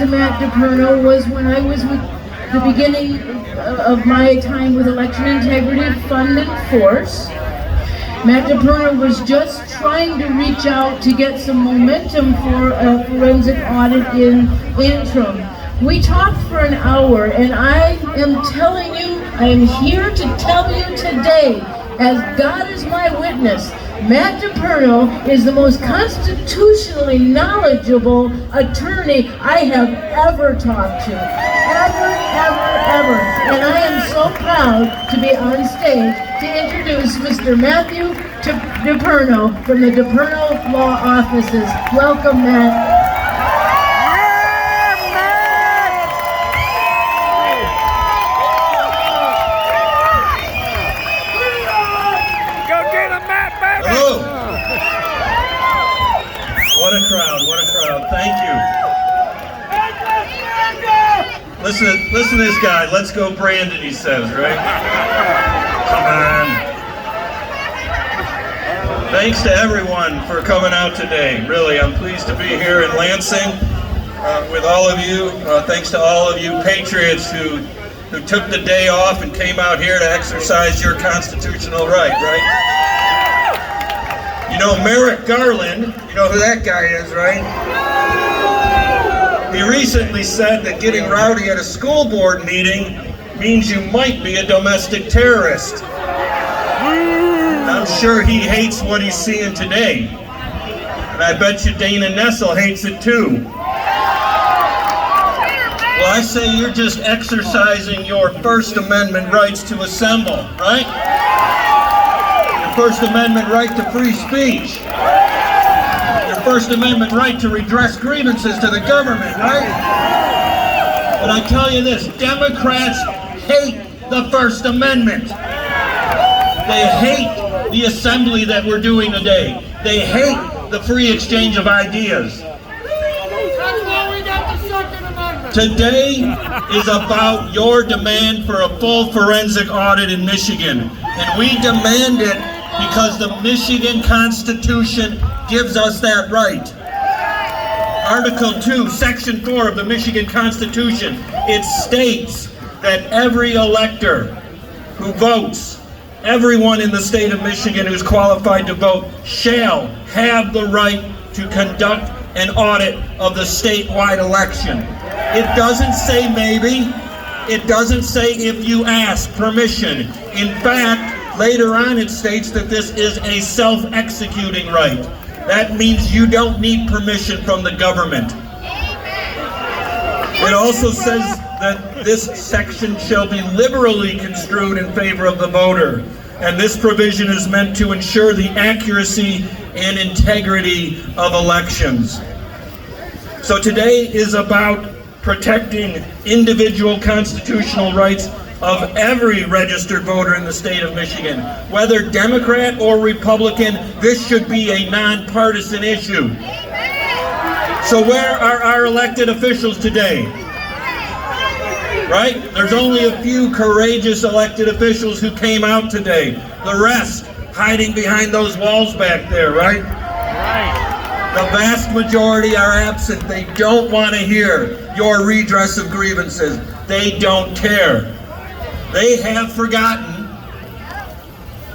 to Matt DePerno was when I was with the beginning of my time with Election Integrity Fund and Force. Matt DePerno was just trying to reach out to get some momentum for a forensic audit in interim. We talked for an hour, and I am telling you, I am here to tell you today, as God is my witness, Matt DePerno is the most constitutionally knowledgeable attorney I have ever talked to. Ever. And I am so proud to be on stage to introduce Mr. Matthew DePerno from the DePerno Law Offices. Welcome, Matt. Hello. What a crowd. Thank you. Listen to this guy. Let's go Brandon, he says, right? Come on. Thanks to everyone for coming out today. Really, I'm pleased to be here in Lansing with all of you. Thanks to all of you patriots who took the day off and came out here to exercise your constitutional right? You know Merrick Garland, you know who that guy is, right? He recently said that getting rowdy at a school board meeting means you might be a domestic terrorist. I'm sure he hates what he's seeing today. And I bet you Dana Nessel hates it too. Well, I say you're just exercising your First Amendment rights to assemble, right? First Amendment right to free speech. Your First Amendment right to redress grievances to the government, right? But I tell you this, Democrats hate the First Amendment. They hate the assembly that we're doing today. They hate the free exchange of ideas. Today is about your demand for a full forensic audit in Michigan. And we demand it because the Michigan Constitution gives us that right. Article 2, Section 4 of the Michigan Constitution, it states that every elector who votes, everyone in the state of Michigan who's qualified to vote, shall have the right to conduct an audit of the statewide election. It doesn't say maybe. It doesn't say if you ask permission. In fact, later on it states that this is a self-executing right. That means you don't need permission from the government. It also says that this section shall be liberally construed in favor of the voter. And this provision is meant to ensure the accuracy and integrity of elections. So today is about protecting individual constitutional rights of every registered voter in the state of Michigan. Whether Democrat or Republican, this should be a nonpartisan issue. So where are our elected officials today? Right? There's only a few courageous elected officials who came out today. The rest hiding behind those walls back there, right? The vast majority are absent. They don't want to hear your redress of grievances. They don't care. They have forgotten,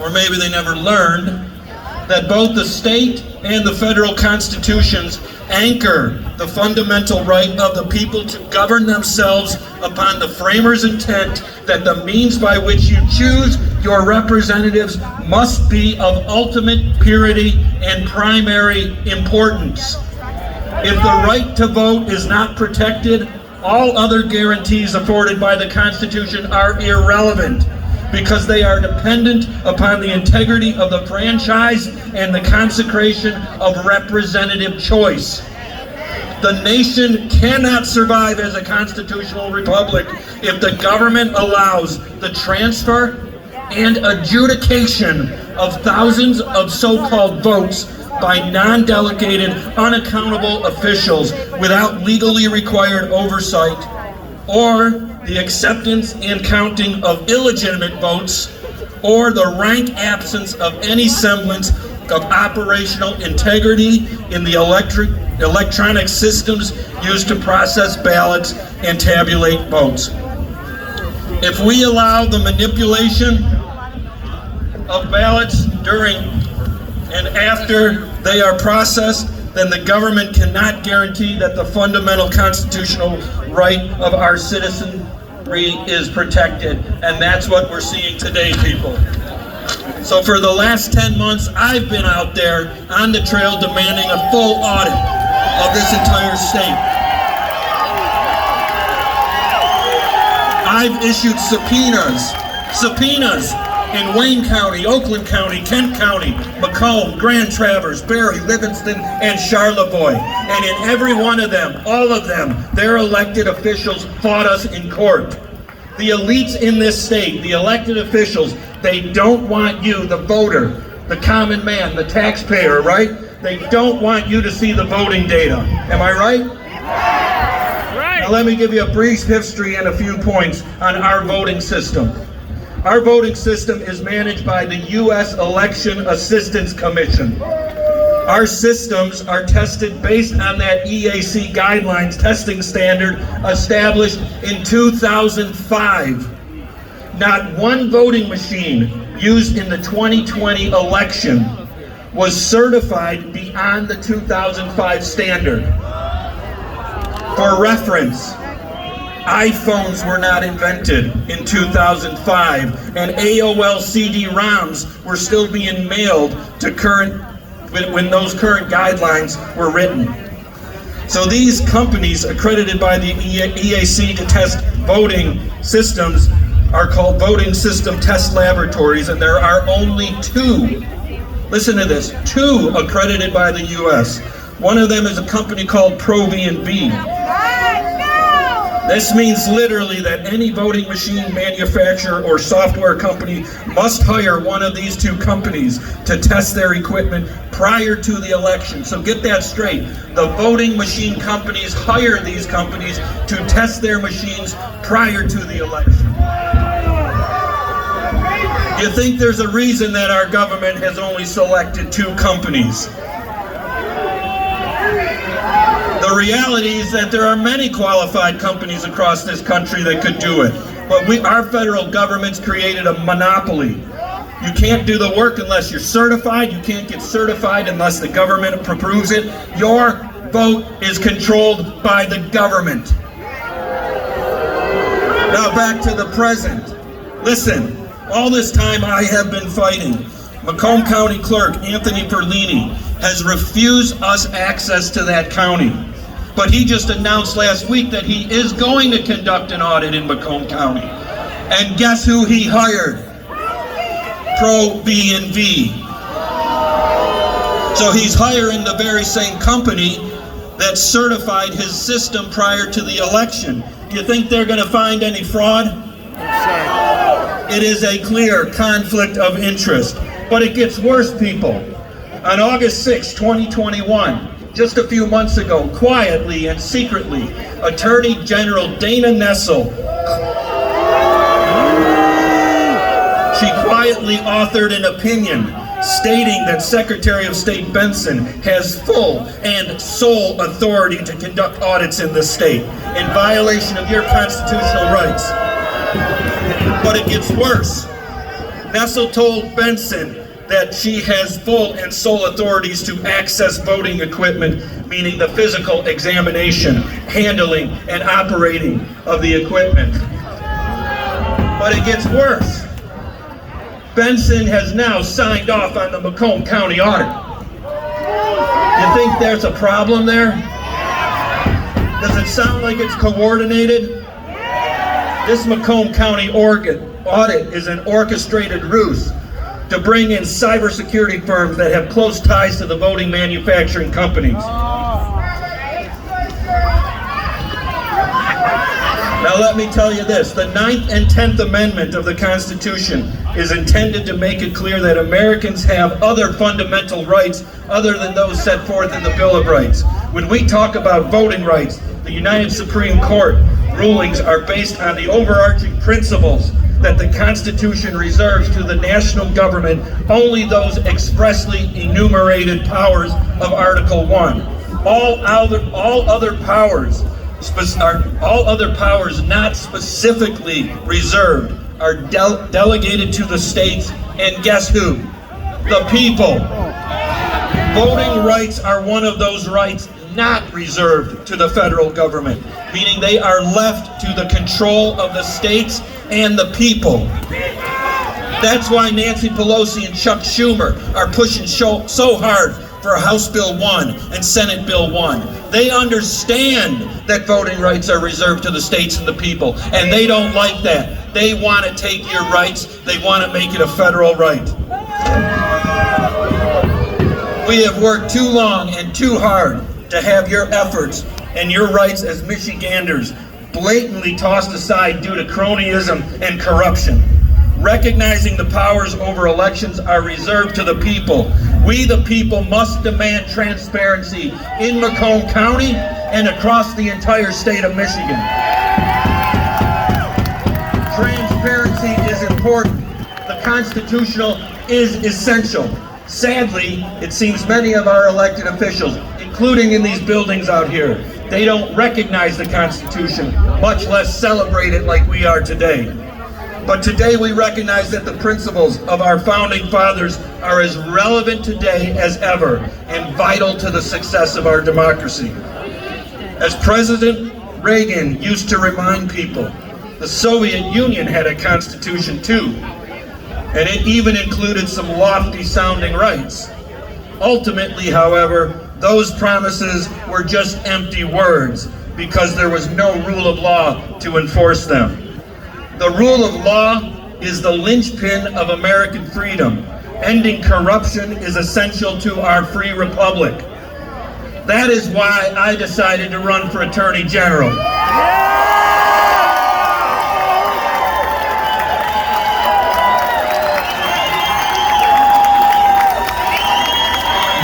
or maybe they never learned, that both the state and the federal constitutions anchor the fundamental right of the people to govern themselves upon the framers' intent that the means by which you choose your representatives must be of ultimate purity and primary importance. If the right to vote is not protected, all other guarantees afforded by the Constitution are irrelevant because they are dependent upon the integrity of the franchise and the consecration of representative choice. The nation cannot survive as a constitutional republic if the government allows the transfer and adjudication of thousands of so-called votes by non-delegated, unaccountable officials without legally required oversight, or the acceptance and counting of illegitimate votes, or the rank absence of any semblance of operational integrity in the electronic systems used to process ballots and tabulate votes. If we allow the manipulation of ballots during and after they are processed, then the government cannot guarantee that the fundamental constitutional right of our citizenry is protected. And that's what we're seeing today, people. So for the last 10 months, I've been out there on the trail demanding a full audit of this entire state. I've issued subpoenas in Wayne County, Oakland County, Kent County, Macomb, Grand Traverse, Barry, Livingston, and Charlevoix. And in every one of them, all of them, their elected officials fought us in court. The elites in this state, the elected officials, they don't want you, the voter, the common man, the taxpayer, right? They don't want you to see the voting data. Am I right? Right. Now let me give you a brief history and a few points on our voting system. Our voting system is managed by the U.S. Election Assistance Commission. Our systems are tested based on that EAC guidelines testing standard established in 2005. Not one voting machine used in the 2020 election was certified beyond the 2005 standard. For reference, iPhones were not invented in 2005, and AOL CD-ROMs were still being mailed to when those current guidelines were written. So these companies accredited by the EAC to test voting systems are called voting system test laboratories, and there are only two, listen to this, two accredited by the US. One of them is a company called ProV&B. This means literally that any voting machine manufacturer or software company must hire one of these two companies to test their equipment prior to the election. So get that straight. The voting machine companies hire these companies to test their machines prior to the election. You think there's a reason that our government has only selected two companies? The reality is that there are many qualified companies across this country that could do it. But our federal government's created a monopoly. You can't do the work unless you're certified. You can't get certified unless the government approves it. Your vote is controlled by the government. Now back to the present. Listen, all this time I have been fighting. Macomb County Clerk Anthony Perlini has refused us access to that county. But he just announced last week that he is going to conduct an audit in Macomb County. And guess who he hired? ProV&B. So he's hiring the very same company that certified his system prior to the election. Do you think they're going to find any fraud? It is a clear conflict of interest. But it gets worse, people. On August 6, 2021, just a few months ago, quietly and secretly, Attorney General Dana Nessel, she quietly authored an opinion stating that Secretary of State Benson has full and sole authority to conduct audits in the state in violation of your constitutional rights. But it gets worse. Nessel told Benson that she has full and sole authorities to access voting equipment, meaning the physical examination, handling, and operating of the equipment. But it gets worse. Benson has now signed off on the Macomb County audit. You think there's a problem there? Does it sound like it's coordinated? This Macomb County audit is an orchestrated ruse to bring in cybersecurity firms that have close ties to the voting manufacturing companies. Now let me tell you this, the 9th and 10th Amendment of the Constitution is intended to make it clear that Americans have other fundamental rights other than those set forth in the Bill of Rights. When we talk about voting rights, the United Supreme Court rulings are based on the overarching principles that the Constitution reserves to the national government only those expressly enumerated powers of Article 1. All other powers not specifically reserved are delegated to the states, and guess who? The people. Voting rights are one of those rights not reserved to the federal government, meaning they are left to the control of the states and the people. That's why Nancy Pelosi and Chuck Schumer are pushing so hard for House Bill 1 and Senate Bill 1. They understand that voting rights are reserved to the states and the people, and they don't like that. They want to take your rights, they want to make it a federal right. We have worked too long and too hard to have your efforts and your rights as Michiganders blatantly tossed aside due to cronyism and corruption. Recognizing the powers over elections are reserved to the people. We, the people, must demand transparency in Macomb County and across the entire state of Michigan. Transparency is important. The constitutional is essential. Sadly, it seems many of our elected officials, including in these buildings out here, they don't recognize the Constitution, much less celebrate it like we are today. But today we recognize that the principles of our founding fathers are as relevant today as ever and vital to the success of our democracy. As President Reagan used to remind people, the Soviet Union had a constitution too, and it even included some lofty sounding rights. Ultimately, however, those promises were just empty words because there was no rule of law to enforce them. The rule of law is the linchpin of American freedom. Ending corruption is essential to our free republic. That is why I decided to run for Attorney General.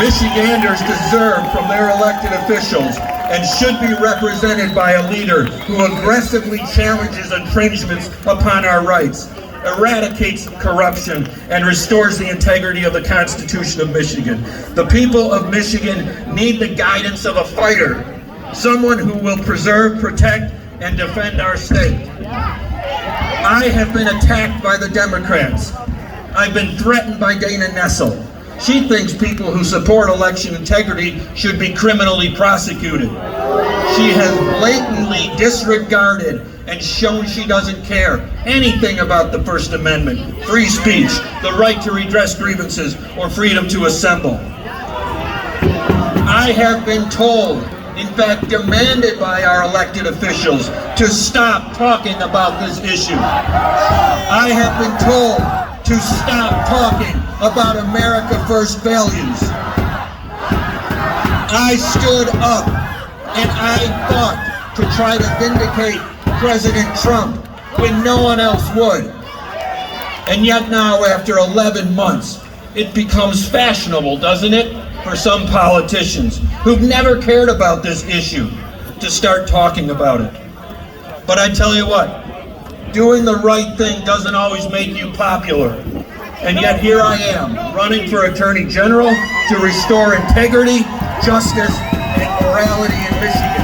Michiganders deserve from their elected officials and should be represented by a leader who aggressively challenges infringements upon our rights, eradicates corruption, and restores the integrity of the Constitution of Michigan. The people of Michigan need the guidance of a fighter, someone who will preserve, protect, and defend our state. I have been attacked by the Democrats. I've been threatened by Dana Nessel. She thinks people who support election integrity should be criminally prosecuted. She has blatantly disregarded and shown she doesn't care anything about the First Amendment, free speech, the right to redress grievances, or freedom to assemble. I have been told, in fact demanded by our elected officials, to stop talking about this issue. I have been told to stop talking about America First values. I stood up and I fought to try to vindicate President Trump when no one else would. And yet now, after 11 months, it becomes fashionable, doesn't it, for some politicians who've never cared about this issue to start talking about it. But I tell you what, doing the right thing doesn't always make you popular. And yet here I am, running for Attorney General to restore integrity, justice, and morality in Michigan.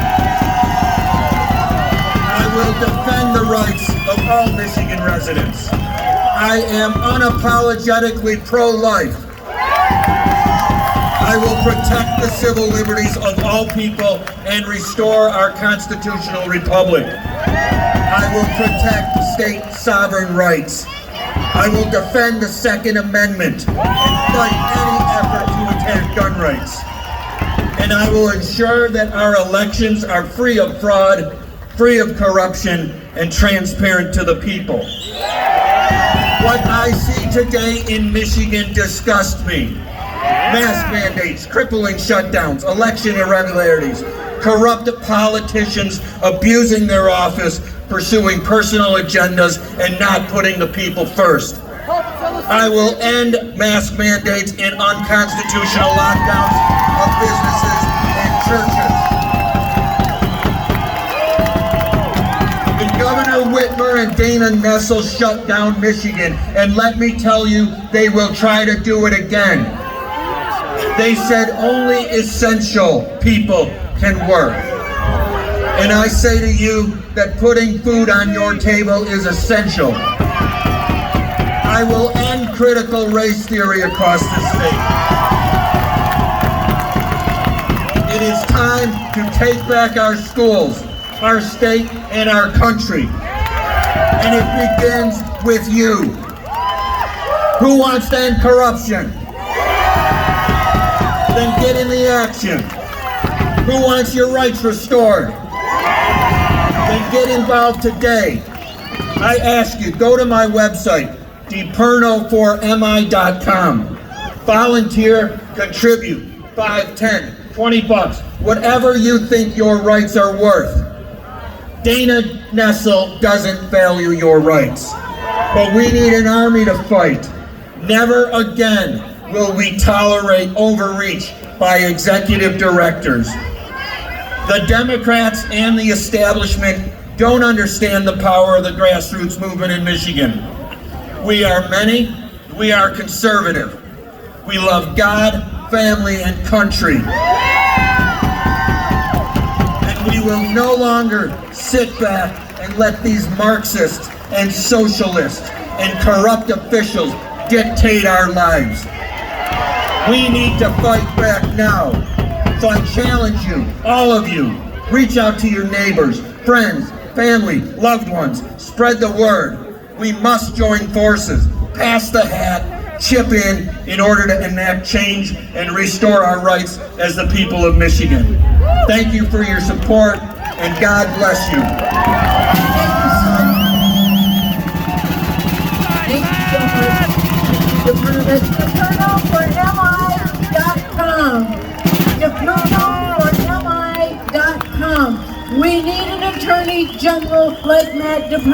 I will defend the rights of all Michigan residents. I am unapologetically pro-life. I will protect the civil liberties of all people and restore our constitutional republic. I will protect state sovereign rights. I will defend the Second Amendment and fight any effort to attack gun rights. And I will ensure that our elections are free of fraud, free of corruption, and transparent to the people. What I see today in Michigan disgusts me. Mask mandates, crippling shutdowns, election irregularities, corrupt politicians abusing their office, pursuing personal agendas, and not putting the people first. I will end mask mandates and unconstitutional lockdowns of businesses and churches. When Governor Whitmer and Dana Nessel shut down Michigan, and let me tell you, they will try to do it again. They said only essential people can work. And I say to you that putting food on your table is essential. I will end critical race theory across the state. It is time to take back our schools, our state, and our country. And it begins with you. Who wants to end corruption? Then get in the action. Who wants your rights restored? Then get involved today. I ask you, go to my website, DePerno4MI.com. Volunteer, contribute, 5, 10, 20 bucks, whatever you think your rights are worth. Dana Nessel doesn't value your rights, but we need an army to fight. Never again will we tolerate overreach by executive directors. The Democrats and the establishment don't understand the power of the grassroots movement in Michigan. We are many, we are conservative. We love God, family, and country. And we will no longer sit back and let these Marxists and socialists and corrupt officials dictate our lives. We need to fight back now. So I challenge you, all of you, reach out to your neighbors, friends, family, loved ones, spread the word. We must join forces, pass the hat, chip in order to enact change and restore our rights as the people of Michigan. Thank you for your support, and God bless you. Thank you so much. DePerno4MI.com. DePerno4MI.com. We need an attorney general like Matt DePerno.